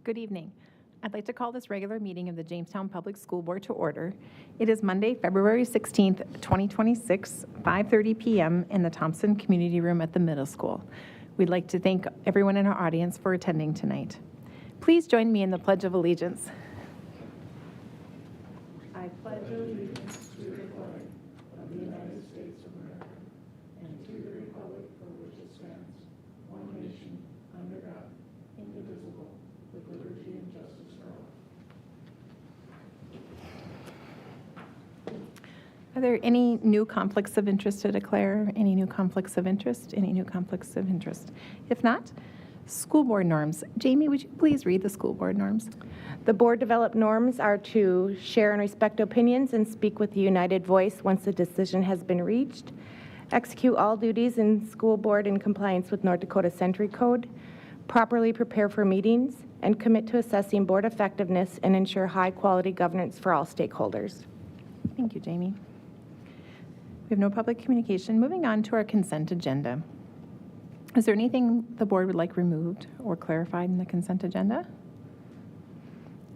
Good evening. I'd like to call this regular meeting of the Jamestown Public School Board to order. It is Monday, February 16th, 2026, 5:30 p.m. in the Thompson Community Room at the middle school. We'd like to thank everyone in our audience for attending tonight. Please join me in the Pledge of Allegiance. I pledge allegiance to the flag of the United States of America and to the republic for which it stands, one nation, under God, indivisible, with liberty and justice for all. Are there any new conflicts of interest to declare? Any new conflicts of interest? Any new conflicts of interest? If not, school board norms. Jamie, would you please read the school board norms? The board developed norms are to share and respect opinions and speak with a united voice once a decision has been reached, execute all duties in school board in compliance with North Dakota Century Code, properly prepare for meetings, and commit to assessing board effectiveness and ensure high-quality governance for all stakeholders. Thank you, Jamie. We have no public communication. Moving on to our consent agenda. Is there anything the board would like removed or clarified in the consent agenda?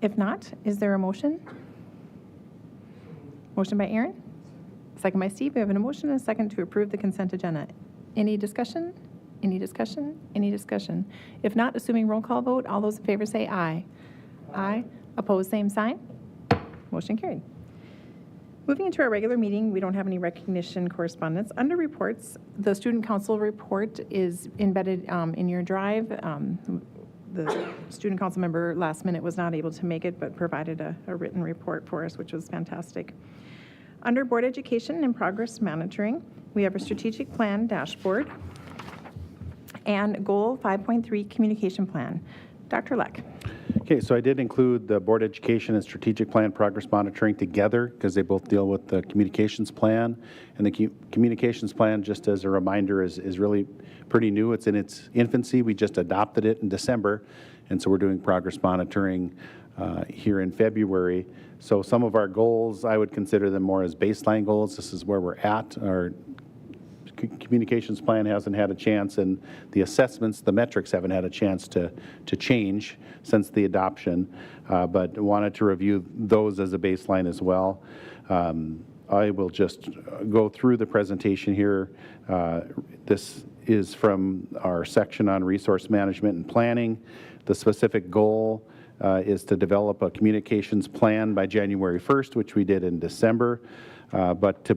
If not, is there a motion? Motion by Aaron, second by Steve. We have a motion and a second to approve the consent agenda. Any discussion? Any discussion? Any discussion? If not, assuming roll call vote, all those in favor say aye. Aye. Opposed, same sign. Motion carried. Moving into our regular meeting, we don't have any recognition correspondence. Under reports, the student council report is embedded in your drive. The student council member last minute was not able to make it, but provided a written report for us, which was fantastic. Under board education and progress monitoring, we have a strategic plan dashboard and goal 5.3 communication plan. Dr. Leck. Okay, so I did include the board education and strategic plan progress monitoring together because they both deal with the communications plan. And the communications plan, just as a reminder, is really pretty new. It's in its infancy. We just adopted it in December, and so we're doing progress monitoring here in February. So some of our goals, I would consider them more as baseline goals. This is where we're at. Our communications plan hasn't had a chance, and the assessments, the metrics haven't had a chance to change since the adoption, but wanted to review those as a baseline as well. I will just go through the presentation here. This is from our section on resource management and planning. The specific goal is to develop a communications plan by January 1st, which we did in December. But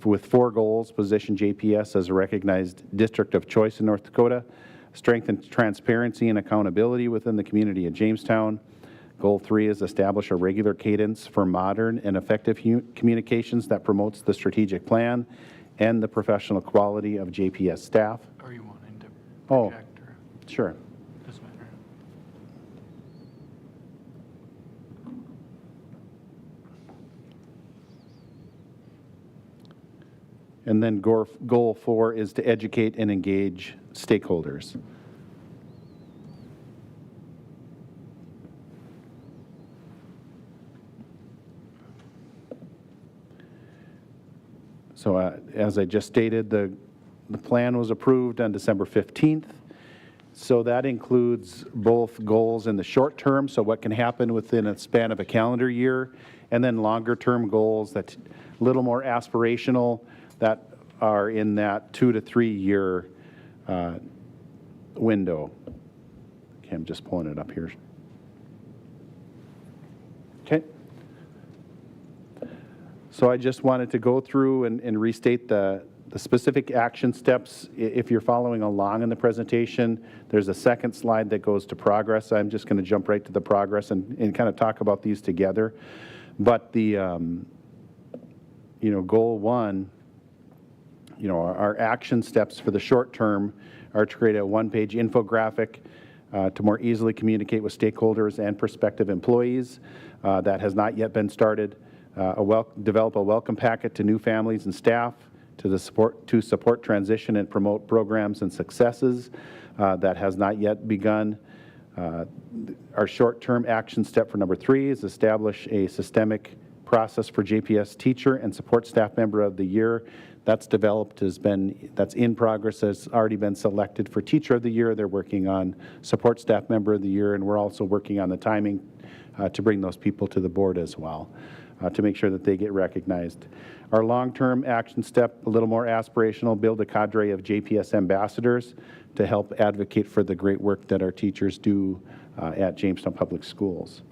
with 4 goals: position JPS as a recognized district of choice in North Dakota, strengthen transparency and accountability within the community of Jamestown. Goal 3 is establish a regular cadence for modern and effective communications that promotes the strategic plan and the professional quality of JPS staff. Are you wanting to project? Or Sure. doesn't matter. And then goal 4 is to educate and engage stakeholders. So as I just stated, the plan was approved on December 15th. So that includes both goals in the short term, so what can happen within a span of a calendar year, and then longer term goals that a little more aspirational, that are in that 2 to 3 year window. Okay, I'm just pulling it up here. Okay. So I just wanted to go through and restate the specific action steps. If you're following along in the presentation, there's a second slide that goes to progress. I'm just going to jump right to the progress and kind of talk about these together. But the, goal 1, our action steps for the short term are to create a one-page infographic to more easily communicate with stakeholders and prospective employees. That has not yet been started. Develop a welcome packet to new families and staff to support transition and promote programs and successes. That has not yet begun. Our short-term action step for number 3 is establish a systemic process for JPS Teacher and Support Staff Member of the Year. That's developed, that's in progress, has already been selected for Teacher of the Year. They're working on Support Staff Member of the Year, and we're also working on the timing to bring those people to the board as well, to make sure that they get recognized. Our long-term action step, a little more aspirational, build a cadre of JPS ambassadors to help advocate for the great work that our teachers do at Jamestown Public Schools.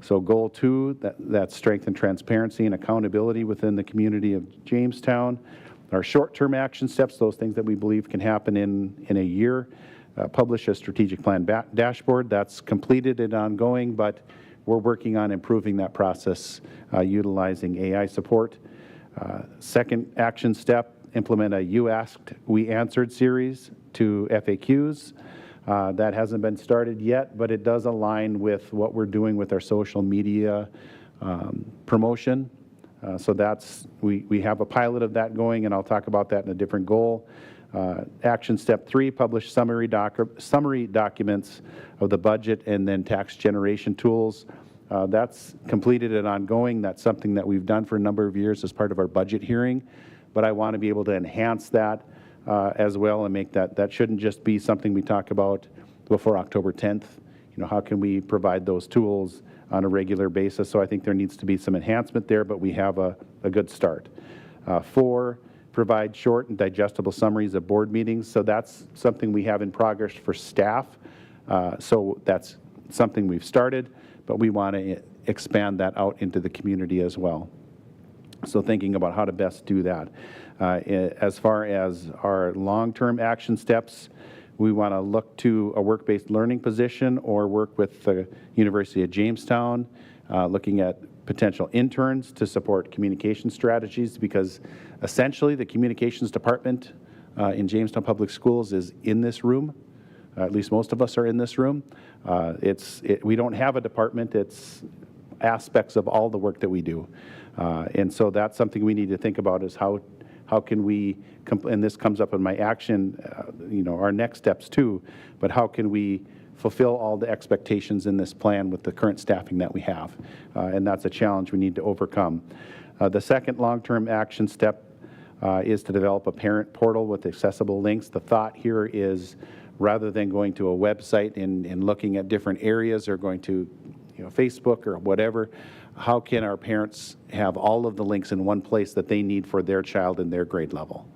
So goal 2, that's strengthen transparency and accountability within the community of Jamestown. Our short-term action steps, those things that we believe can happen in a year. Publish a strategic plan dashboard. That's completed and ongoing, but we're working on improving that process utilizing AI support. Second action step, implement a You Asked, We Answered series to FAQs. That hasn't been started yet, but it does align with what we're doing with our social media promotion. So we have a pilot of that going, and I'll talk about that in a different goal. Action step 3, publish summary documents of the budget and then tax generation tools. That's completed and ongoing. That's something that we've done for a number of years as part of our budget hearing, but I want to be able to enhance that as well and make that shouldn't just be something we talk about before October 10th. You know, how can we provide those tools on a regular basis? So I think there needs to be some enhancement there, but we have a good start. 4, provide short and digestible summaries of board meetings. So that's something we have in progress for staff. So that's something we've started, but we want to expand that out into the community as well. So thinking about how to best do that. As far as our long-term action steps, we want to look to a work-based learning position or work with the University of Jamestown, looking at potential interns to support communication strategies, because essentially the communications department in Jamestown Public Schools is in this room. At least most of us are in this room. We don't have a department. It's aspects of all the work that we do. And so that's something we need to think about, is how can we, and this comes up in my action, our next steps too, but how can we fulfill all the expectations in this plan with the current staffing that we have? And that's a challenge we need to overcome. The second long-term action step is to develop a parent portal with accessible links. The thought here is, rather than going to a website and looking at different areas or going to Facebook or whatever, how can our parents have all of the links in one place that they need for their child in their grade level?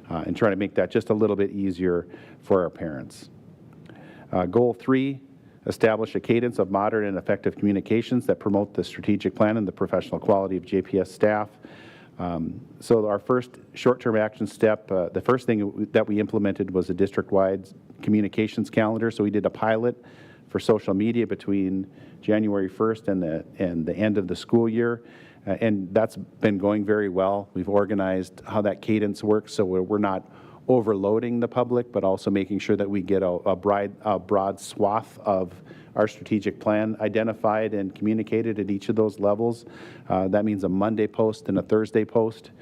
And try to make that just a little bit easier for our parents. Goal 3, establish a cadence of modern and effective communications that promote the strategic plan and the professional quality of JPS staff. So our first short-term action step, the first thing that we implemented was a district-wide communications calendar. So we did a pilot for social media between January 1st and the end of the school year. And that's been going very well. We've organized how that cadence works, so we're not overloading the public, but also making sure that we get a broad swath of our strategic plan identified and communicated at each of those levels. That means a Monday post and a Thursday post.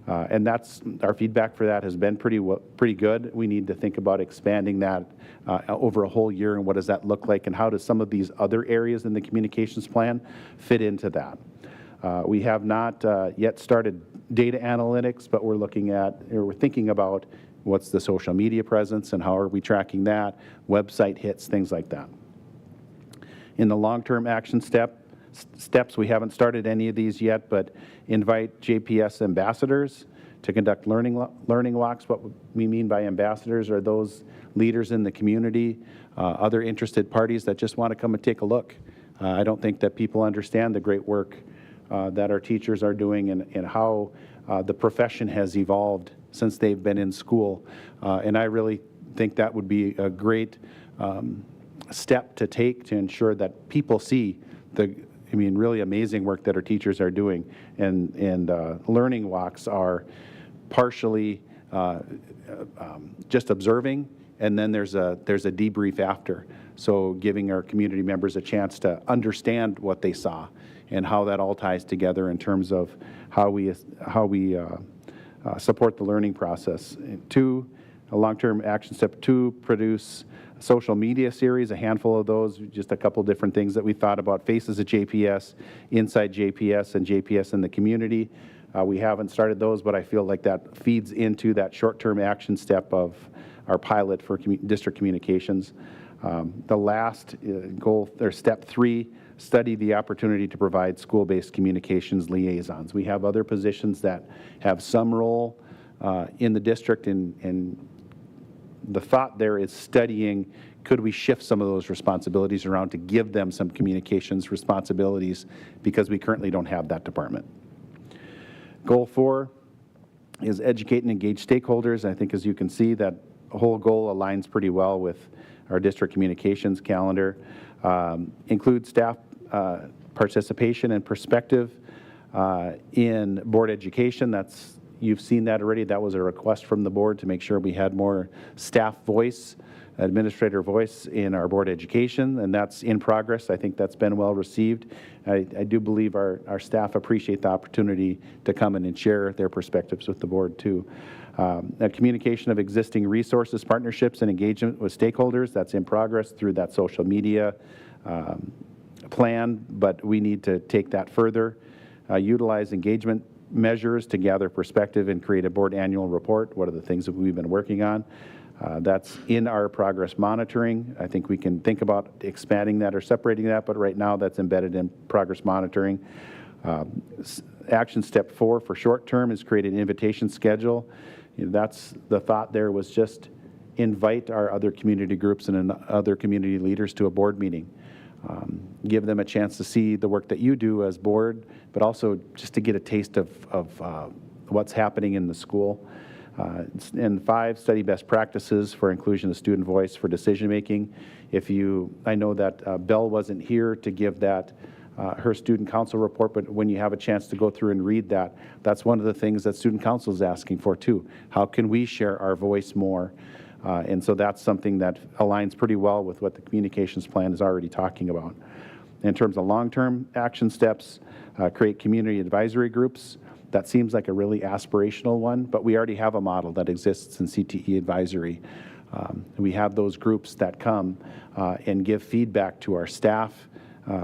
And that's our feedback for that has been pretty good. We need to think about expanding that over a whole year, and what does that look like, and how does some of these other areas in the communications plan fit into that. We have not yet started data analytics, but we're thinking about what's the social media presence and how are we tracking that, website hits, things like that. In the long-term action steps, we haven't started any of these yet, but invite JPS ambassadors to conduct learning walks. What we mean by ambassadors are those leaders in the community, other interested parties that just want to come and take a look. I don't think that people understand the great work that our teachers are doing and how the profession has evolved since they've been in school. And I really think that would be a great step to take to ensure that people see really amazing work that our teachers are doing. And learning walks are partially just observing, and then there's a debrief after. So giving our community members a chance to understand what they saw and how that all ties together in terms of how we support the learning process. 2, A long-term action step 2, produce a social media series, a handful of those, just a couple different things that we thought about. Faces of JPS, Inside JPS, and JPS in the community. We haven't started those, but I feel like that feeds into that short-term action step of our pilot for district communications. The last goal, or step 3, study the opportunity to provide school-based communications liaisons. We have other positions that have some role in the district, and the thought there is studying, could we shift some of those responsibilities around to give them some communications responsibilities, because we currently don't have that department. Goal 4 is educate and engage stakeholders. I think, as you can see, that whole goal aligns pretty well with our district communications calendar. Include staff participation and perspective in board education. You've seen that already. That was a request from the board to make sure we had more staff voice, administrator voice in our board education, and that's in progress. I think that's been well received. I do believe our staff appreciate the opportunity to come in and share their perspectives with the board too. A communication of existing resources, partnerships, and engagement with stakeholders, that's in progress through that social media plan, but we need to take that further. Utilize engagement measures to gather perspective and create a board annual report. What are the things that we've been working on? That's in our progress monitoring. I think we can think about expanding that or separating that, but right now that's embedded in progress monitoring. Action step 4 for short term is create an invitation schedule. That's the thought there, was just invite our other community groups and other community leaders to a board meeting. Give them a chance to see the work that you do as board, but also just to get a taste of what's happening in the school. And 5, study best practices for inclusion of student voice for decision making. I know that Belle wasn't here to give that her student council report, but when you have a chance to go through and read that, that's one of the things that student council is asking for too. How can we share our voice more? And so that's something that aligns pretty well with what the communications plan is already talking about. In terms of long-term action steps, create community advisory groups. That seems like a really aspirational one, but we already have a model that exists in CTE advisory. We have those groups that come and give feedback to our staff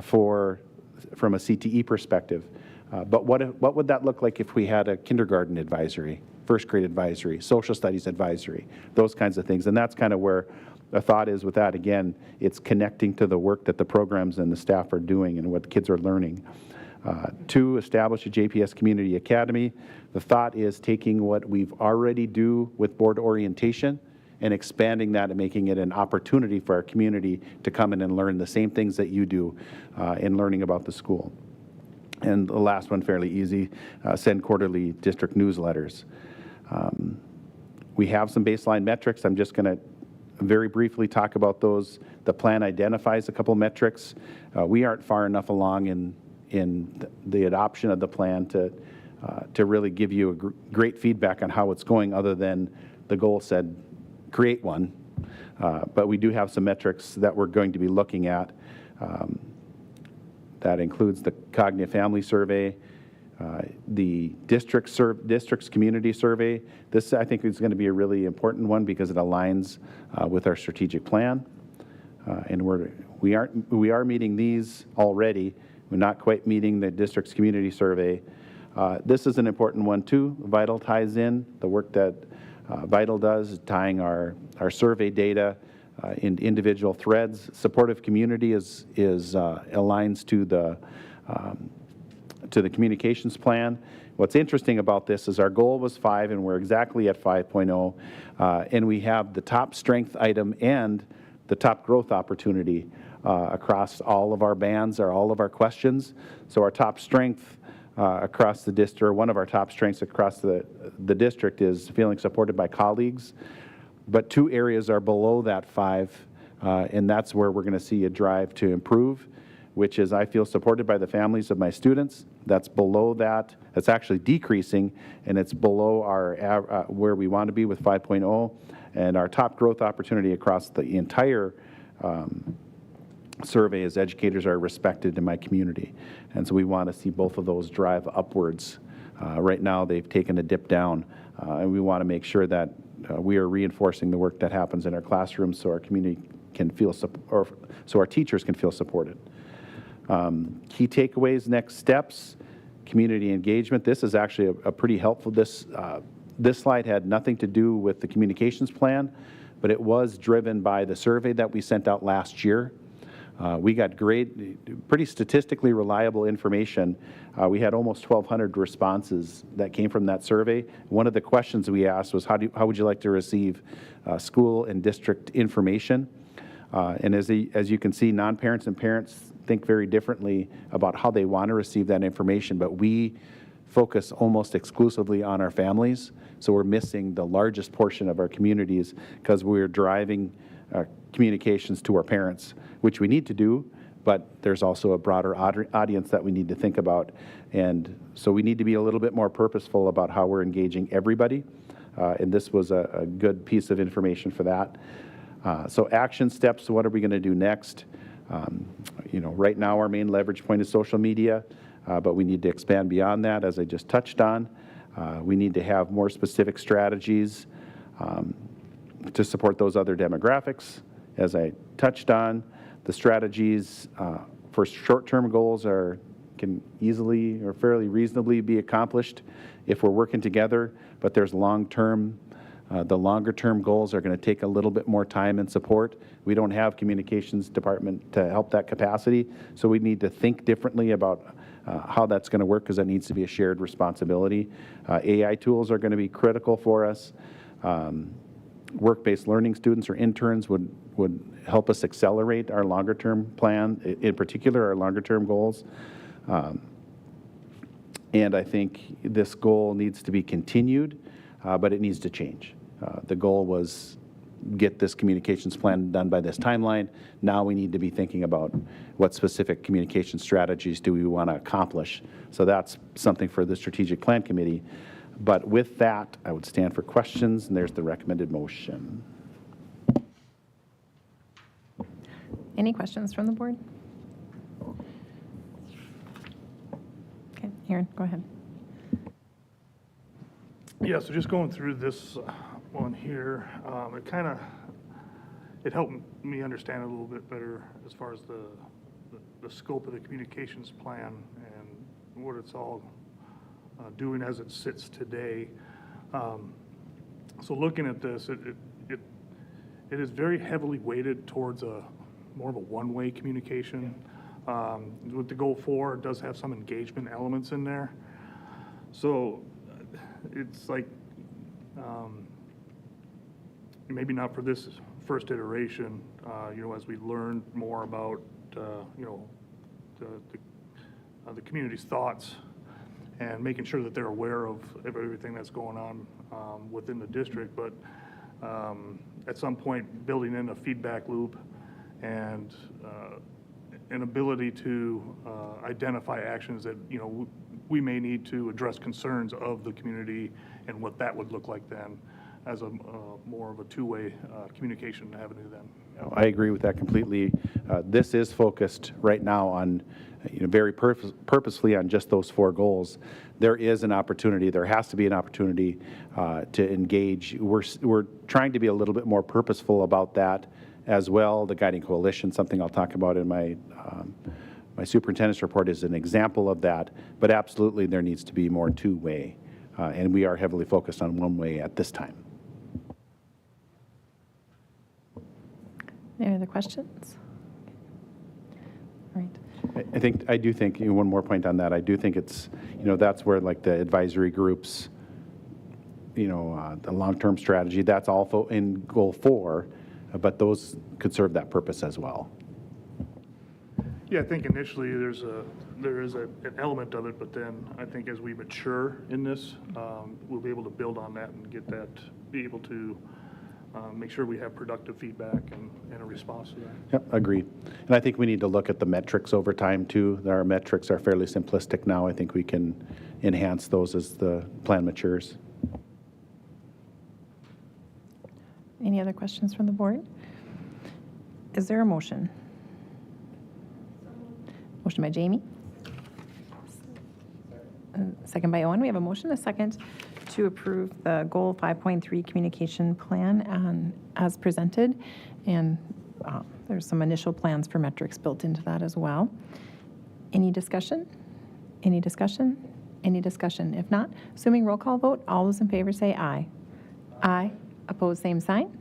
from a CTE perspective. But what would that look like if we had a kindergarten advisory, first grade advisory, social studies advisory, those kinds of things? And that's kind of where the thought is with that. Again, it's connecting to the work that the programs and the staff are doing and what the kids are learning. 2, establish a JPS Community Academy. The thought is taking what we've already do with board orientation and expanding that and making it an opportunity for our community to come in and learn the same things that you do in learning about the school. And the last one, fairly easy, send quarterly district newsletters. We have some baseline metrics. I'm just going to very briefly talk about those. The plan identifies a couple metrics. We aren't far enough along in the adoption of the plan to really give you a great feedback on how it's going, other than the goal said create one. But we do have some metrics that we're going to be looking at. That includes the Cognitive Family Survey, the district's community survey. This, I think, is going to be a really important one because it aligns with our strategic plan. And we are meeting these already. We're not quite meeting the district's community survey. This is an important one too. Vital ties in the work that Vital does, tying our survey data in individual threads. Supportive community aligns to the communications plan. What's interesting about this is our goal was 5, and we're exactly at 5.0, and we have the top strength item and the top growth opportunity across all of our bands or all of our questions. So our top strength across the district, or one of our top strengths across the district, is feeling supported by colleagues. But 2 areas are below that 5, and that's where we're going to see a drive to improve, which is I feel supported by the families of my students. That's below that. That's actually decreasing, and it's below our where we want to be with 5.0. And our top growth opportunity across the entire survey is educators are respected in my community. And so we want to see both of those drive upwards. Right now they've taken a dip down, and we want to make sure that we are reinforcing the work that happens in our classrooms so our community can feel, or so our teachers can feel supported. Key takeaways, next steps, community engagement. This is actually a pretty helpful, this slide had nothing to do with the communications plan, but it was driven by the survey that we sent out last year. We got great, pretty statistically reliable information. We had almost 1,200 responses that came from that survey. One of the questions we asked was, how would you like to receive school and district information? And as you can see, non-parents and parents think very differently about how they want to receive that information, but we focus almost exclusively on our families. So we're missing the largest portion of our communities because we're driving communications to our parents, which we need to do, but there's also a broader audience that we need to think about. And so we need to be a little bit more purposeful about how we're engaging everybody. And this was a good piece of information for that. So action steps, what are we going to do next? Right now our main leverage point is social media, but we need to expand beyond that, as I just touched on. We need to have more specific strategies to support those other demographics. As I touched on, the strategies for short-term goals can easily or fairly reasonably be accomplished if we're working together, but there's long-term. The longer-term goals are going to take a little bit more time and support. We don't have communications department to help that capacity, so we need to think differently about how that's going to work, because that needs to be a shared responsibility. AI tools are going to be critical for us. Work-based learning students or interns would help us accelerate our longer-term plan, in particular our longer-term goals. And I think this goal needs to be continued, but it needs to change. The goal was get this communications plan done by this timeline. Now we need to be thinking about what specific communication strategies do we want to accomplish. So that's something for the strategic plan committee. But with that, I would stand for questions, and there's the recommended motion. Any questions from the board? Okay, Aaron, go ahead. Yeah, so just going through this one here, it helped me understand a little bit better as far as the scope of the communications plan and what it's all doing as it sits today. So looking at this, it is very heavily weighted towards more of a one-way communication. With the goal 4, it does have some engagement elements in there. So it's like, maybe not for this first iteration, as we learn more about, the community's thoughts and making sure that they're aware of everything that's going on within the district. But at some point, building in a feedback loop and an ability to identify actions that, we may need to address concerns of the community and what that would look like then as a more of a two-way communication avenue then. I agree with that completely. This is focused right now on, very purposefully on just those 4 goals. There is an opportunity, there has to be an opportunity to engage. We're trying to be a little bit more purposeful about that as well. The Guiding Coalition, something I'll talk about in my superintendent's report, is an example of that, but absolutely there needs to be more two-way, and we are heavily focused on one-way at this time. Any other questions? All right. I do think, one more point on that, I do think it's, that's where like the advisory groups, the long-term strategy, that's all in goal 4, but those could serve that purpose as well. Yeah, I think initially there is an element of it, but then I think as we mature in this, we'll be able to build on that and be able to make sure we have productive feedback and a response to that. Yep, agreed. And I think we need to look at the metrics over time too. Our metrics are fairly simplistic now. I think we can enhance those as the plan matures. Any other questions from the board? Is there a motion? Motion by Jamie. Second by Owen. We have a motion, a second to approve the Goal 5.3 Communication Plan as presented, and there's some initial plans for metrics built into that as well. Any discussion? Any discussion? Any discussion? If not, assuming roll call vote, all those in favor say aye. Aye. Opposed, same sign.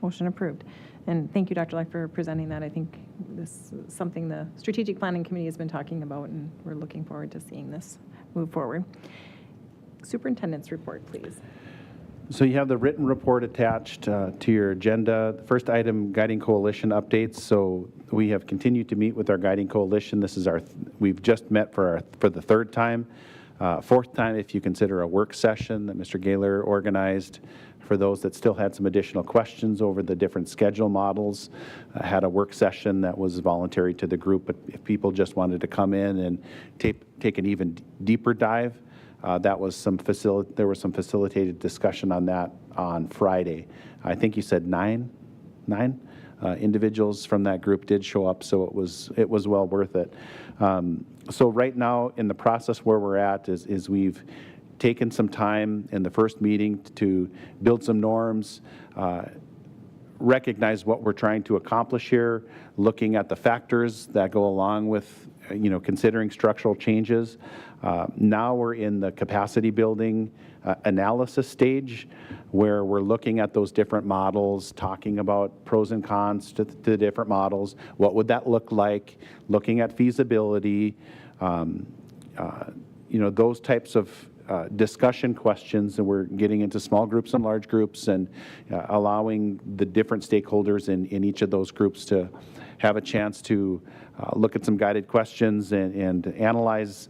Motion approved. And thank you, Dr. Leck, for presenting that. I think this is something the Strategic Planning Committee has been talking about, and we're looking forward to seeing this move forward. Superintendent's report, please. So you have the written report attached to your agenda. The first item, Guiding Coalition updates. So we have continued to meet with our Guiding Coalition. This is we've just met for the third time. Fourth time if you consider a work session that Mr. Gaylor organized for those that still had some additional questions over the different schedule models. Had a work session that was voluntary to the group, but if people just wanted to come in and take an even deeper dive, there was some facilitated discussion on that on Friday. I think you said nine individuals from that group did show up, so it was well worth it. So right now in the process where we're at is we've taken some time in the first meeting to build some norms, recognize what we're trying to accomplish here, looking at the factors that go along with considering structural changes. Now we're in the capacity building analysis stage where we're looking at those different models, talking about pros and cons to the different models. What would that look like? Looking at feasibility, those types of discussion questions, and we're getting into small groups and large groups and allowing the different stakeholders in each of those groups to have a chance to look at some guided questions and analyze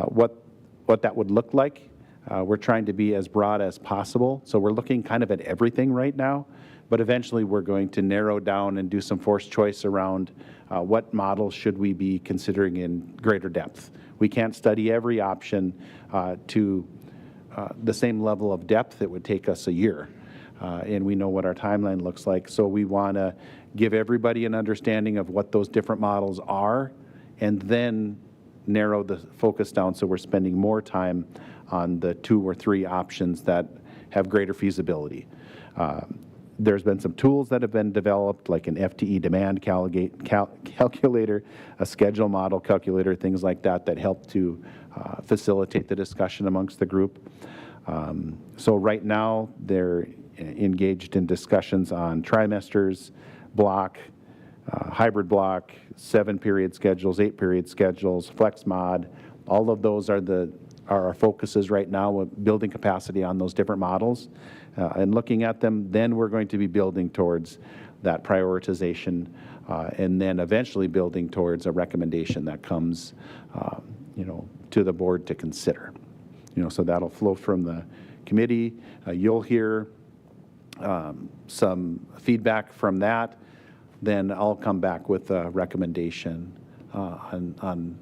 what that would look like. We're trying to be as broad as possible, so we're looking kind of at everything right now, but eventually we're going to narrow down and do some forced choice around what models should we be considering in greater depth. We can't study every option to the same level of depth. It would take us a year, and we know what our timeline looks like, so we want to give everybody an understanding of what those different models are and then narrow the focus down so we're spending more time on the 2 or 3 options that have greater feasibility. There's been some tools that have been developed, like an FTE demand calculator, a schedule model calculator, things like that, that help to facilitate the discussion amongst the group. So right now, they're engaged in discussions on trimesters, block, hybrid block, 7-period schedules, 8-period schedules, flex mod. All of those are our focuses right now, building capacity on those different models and looking at them. Then we're going to be building towards that prioritization and then eventually building towards a recommendation that comes to the board to consider. So that'll flow from the committee. You'll hear some feedback from that. Then I'll come back with a recommendation on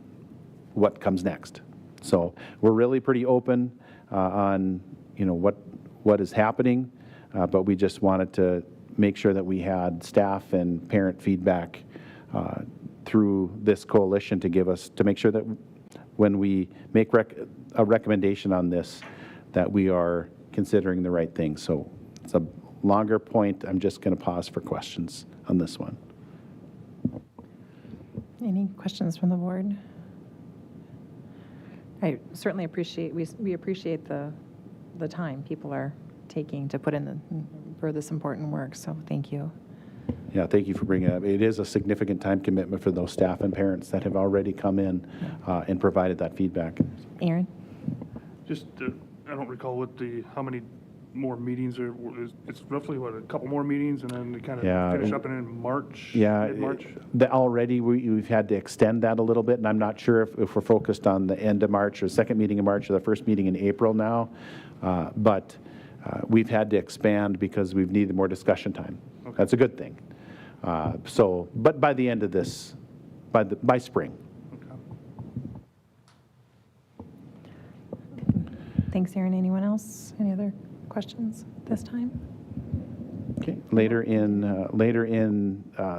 what comes next. So we're really pretty open on what is happening, but we just wanted to make sure that we had staff and parent feedback through this coalition to make sure that when we make a recommendation on this, that we are considering the right thing. So it's a longer point. I'm just going to pause for questions on this one. Any questions from the board? I certainly appreciate, we appreciate the time people are taking to put in for this important work, so thank you. Yeah, thank you for bringing it up. It is a significant time commitment for those staff and parents that have already come in and provided that feedback. Aaron? Just, I don't recall how many more meetings it's roughly a couple more meetings and then they kind of finish up in March, mid-March? Already we've had to extend that a little bit, and I'm not sure if we're focused on the end of March or second meeting in March or the first meeting in April now, but we've had to expand because we've needed more discussion time. Okay. That's a good thing. But by the end of this, by spring. Okay. Thanks, Aaron. Anyone else? Any other questions this time? Okay. Later in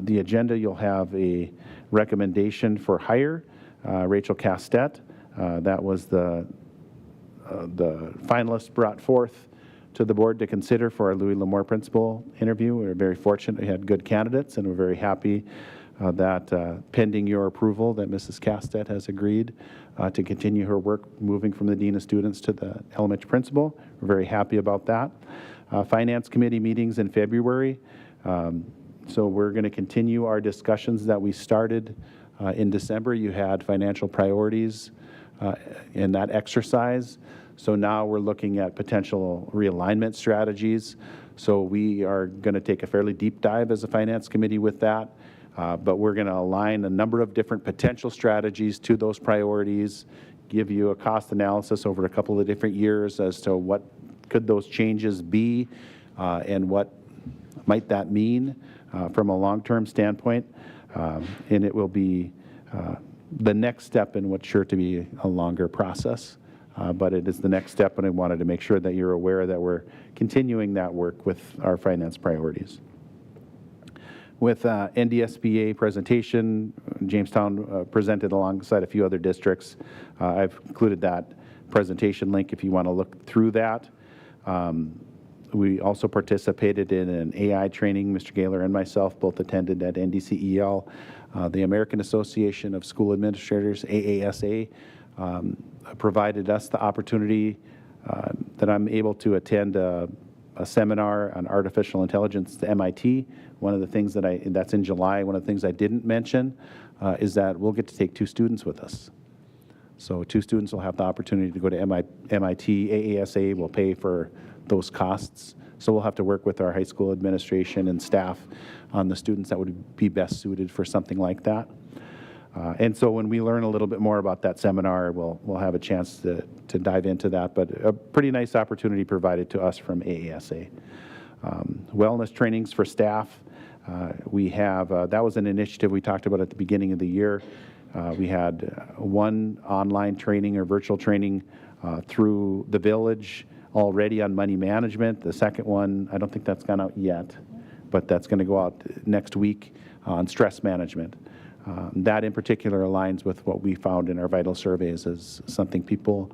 the agenda, you'll have a recommendation for hire, Rachel Castet. That was the the finalists brought forth to the board to consider for our Louis L'Amour principal interview. We were very fortunate we had good candidates, and we're very happy that pending your approval that Mrs. Castet has agreed to continue her work moving from the Dean of Students to the elementary principal. We're very happy about that. Finance Committee meetings in February. So we're going to continue our discussions that we started in December. You had financial priorities in that exercise. So now we're looking at potential realignment strategies. So we are going to take a fairly deep dive as a Finance Committee with that. But we're going to align a number of different potential strategies to those priorities, give you a cost analysis over a couple of different years as to what could those changes be and what might that mean from a long-term standpoint. And it will be the next step in what's sure to be a longer process. But it is the next step, and I wanted to make sure that you're aware that we're continuing that work with our finance priorities. With NDSBA presentation, Jamestown presented alongside a few other districts. I've included that presentation link if you want to look through that. We also participated in an AI training. Mr. Gaylor and myself both attended at NDCEL. The American Association of School Administrators, AASA, provided us the opportunity that I'm able to attend a seminar on artificial intelligence to MIT. One of the things that's in July, one of the things I didn't mention is that we'll get to take 2 students with us. So 2 students will have the opportunity to go to MIT. AASA will pay for those costs. So we'll have to work with our high school administration and staff on the students that would be best suited for something like that. And so when we learn a little bit more about that seminar, we'll have a chance to dive into that. But a pretty nice opportunity provided to us from AASA. Wellness trainings for staff. We have, that was an initiative we talked about at the beginning of the year. We had one online training or virtual training through the village already on money management. The second one, I don't think that's gone out yet, but that's going to go out next week on stress management. That in particular aligns with what we found in our vital surveys as something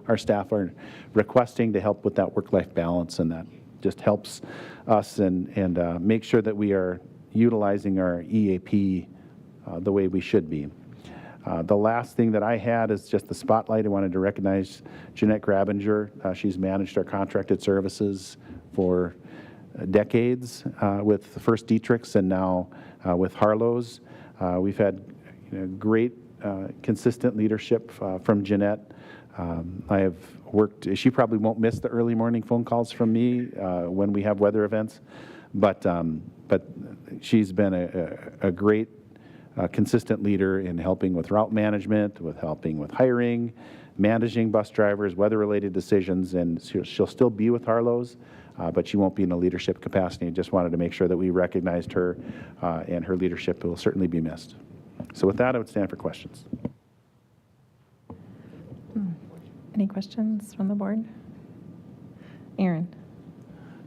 our staff are requesting to help with that work-life balance, and that just helps us and make sure that we are utilizing our EAP the way we should be. The last thing that I had is just the spotlight. I wanted to recognize Jeanette Grabinger. She's managed our contracted services for decades with First Dietrich's and now with Harlow's. We've had great consistent leadership from Jeanette. I have worked, she probably won't miss the early morning phone calls from me when we have weather events, but she's been a great consistent leader in helping with route management, with helping with hiring, managing bus drivers, weather-related decisions, and she'll still be with Harlow's, but she won't be in a leadership capacity. Just wanted to make sure that we recognized her, and her leadership will certainly be missed. So with that, I would stand for questions. Any questions from the board? Aaron?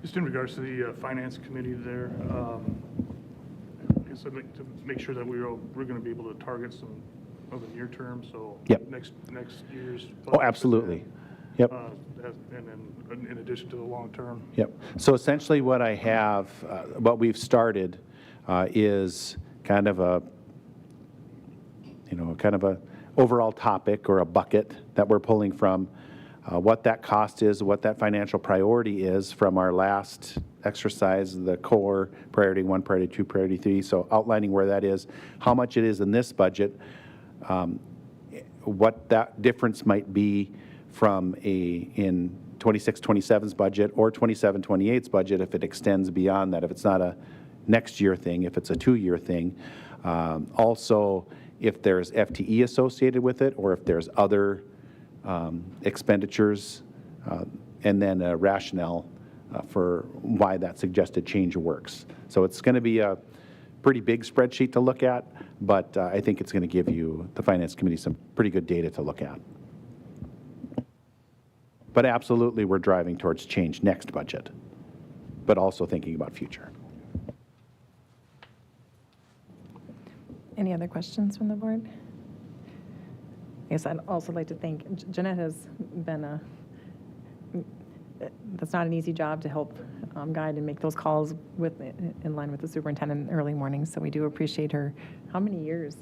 Just in regards to the Finance Committee there, I guess I'd like to make sure that we're going to be able to target some of the near term, so Yep. next year's. Oh, absolutely. Yep. And then in addition to the long term. Yep. So essentially what I have, what we've started is kind of a overall topic or a bucket that we're pulling from, what that cost is, what that financial priority is from our last exercise, the core priority 1, priority 2, priority 3. So outlining where that is, how much it is in this budget, what that difference might be from in 26-27's budget or 27-28's budget if it extends beyond that, if it's not a next year thing, if it's a 2-year thing. Also, if there's FTE associated with it or if there's other expenditures, and then a rationale for why that suggested change works. So it's going to be a pretty big spreadsheet to look at, but I think it's going to give you, the Finance Committee, some pretty good data to look at. But absolutely, we're driving towards change next budget, but also thinking about future. Any other questions from the board? I guess I'd also like to thank, Jeanette has been that's not an easy job to help guide and make those calls in line with the superintendent in early mornings, so we do appreciate her. How many years?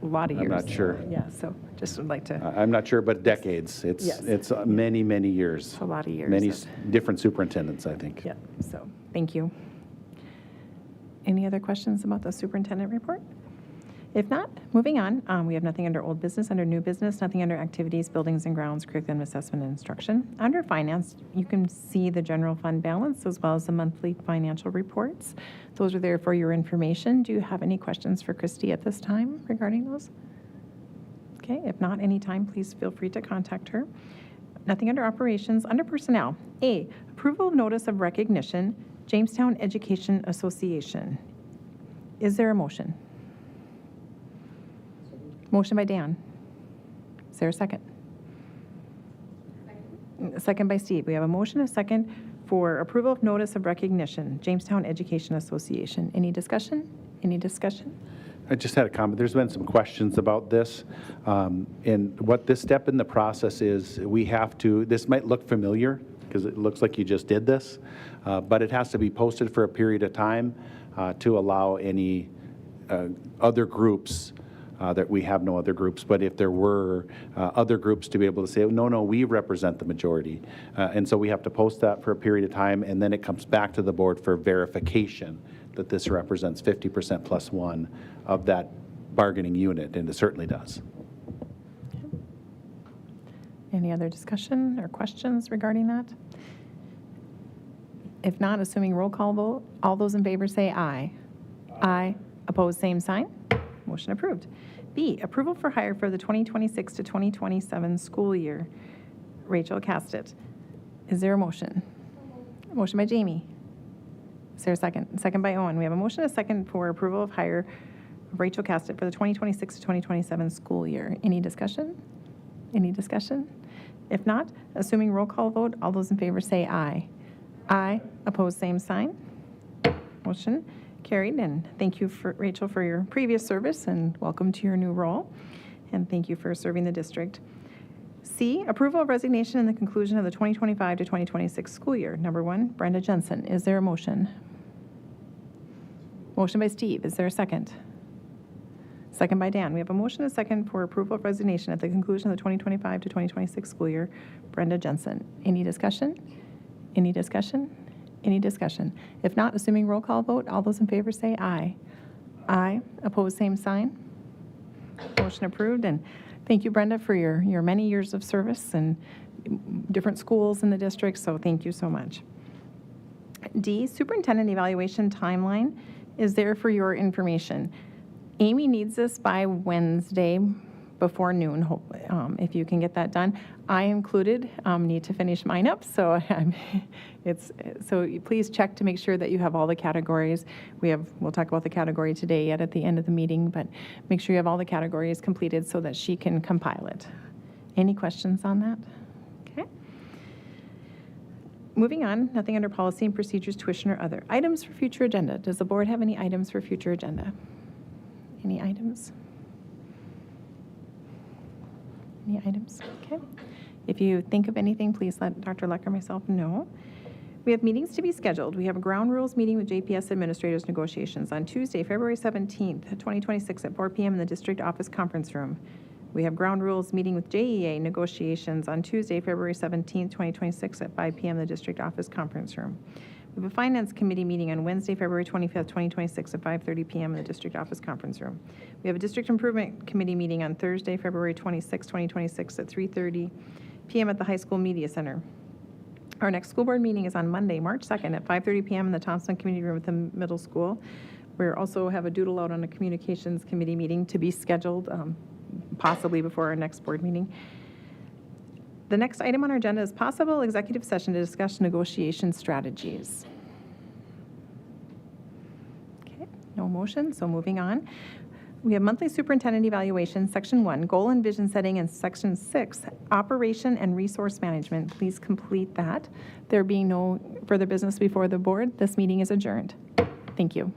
A lot of I'm years. not sure. Yeah, so just would like to, I'm not sure, but decades. Yes. It's many, many years. a lot of years. Many of- different superintendents, I think. Yeah, so, thank you. Any other questions about the superintendent report? If not, moving on, we have nothing under old business, under new business, nothing under activities, buildings and grounds, curriculum assessment and instruction. Under finance, you can see the general fund balance as well as the monthly financial reports. Those are there for your information. Do you have any questions for Christy at this time regarding those? Okay, if not, anytime, please feel free to contact her. Nothing under operations. Under personnel, A, approval of notice of recognition, Jamestown Education Association. Is there a motion? Motion by Dan. Is there a second? Second by Steve. We have a motion, a second for approval of notice of recognition, Jamestown Education Association. Any discussion? Any discussion? I just had a comment. There's been some questions about this. And what this step in the process is, we have to, this might look familiar because it looks like you just did this, but it has to be posted for a period of time to allow any other groups that we have no other groups, but if there were other groups to be able to say, no, we represent the majority. And so we have to post that for a period of time, and then it comes back to the board for verification that this represents 50% plus one of that bargaining unit, and it certainly does. Any other discussion or questions regarding that? If not, assuming roll call vote, all those in favor say aye. Aye. Opposed, same sign. Motion approved. B, approval for hire for the 2026 to 2027 school year. Rachel Castet. Is there a motion? Motion by Jamie. Is there a second? Second by Owen. We have a motion, a second for approval of hire of Rachel Castet for the 2026 to 2027 school year. Any discussion? Any discussion? If not, assuming roll call vote, all those in favor say aye. Aye. Opposed, same sign. Motion carried, and thank you, Rachel, for your previous service, and welcome to your new role, and thank you for serving the district. C, approval of resignation and the conclusion of the 2025 to 2026 school year. Number 1, Brenda Jensen. Is there a motion? Motion by Steve. Is there a second? Second by Dan. We have a motion and a second for approval of resignation at the conclusion of the 2025 to 2026 school year. Brenda Jensen. Any discussion? Any discussion? Any discussion? If not, assuming roll call vote, all those in favor say aye. Aye. Opposed, same sign. Motion approved. And thank you, Brenda, for your many years of service and different schools in the district, so thank you so much. D, superintendent evaluation timeline is there for your information. Amy needs this by Wednesday before noon, if you can get that done. I included need to finish mine up, so so please check to make sure that you have all the categories. We'll talk about the category today yet at the end of the meeting, but make sure you have all the categories completed so that she can compile it. Any questions on that? Okay. Moving on, nothing under policy and procedures, tuition or other. Items for future agenda. Does the board have any items for future agenda? Any items? Any items? Okay. If you think of anything, please let Dr. Leck or myself know. We have meetings to be scheduled. We have a ground rules meeting with JPS administrators negotiations on Tuesday, February 17th, 2026 at 4 p.m. in the district office conference room. We have ground rules meeting with JEA negotiations on Tuesday, February 17th, 2026 at 5 p.m. in the district office conference room. We have a finance committee meeting on Wednesday, February 25th, 2026 at 5:30 p.m. in the district office conference room. We have a district improvement committee meeting on Thursday, February 26th, 2026 at 3:30 p.m. at the high school media center. Our next school board meeting is on Monday, March 2nd at 5:30 p.m. in the Thompson Community Room at the middle school. We also have a doodle out on a communications committee meeting to be scheduled possibly before our next board meeting. The next item on our agenda is possible executive session to discuss negotiation strategies. Okay, no motion, so moving on. We have monthly superintendent evaluation, section 1, goal and vision setting, and section 6, operation and resource management. Please complete that. There being no further business before the board, this meeting is adjourned. Thank you.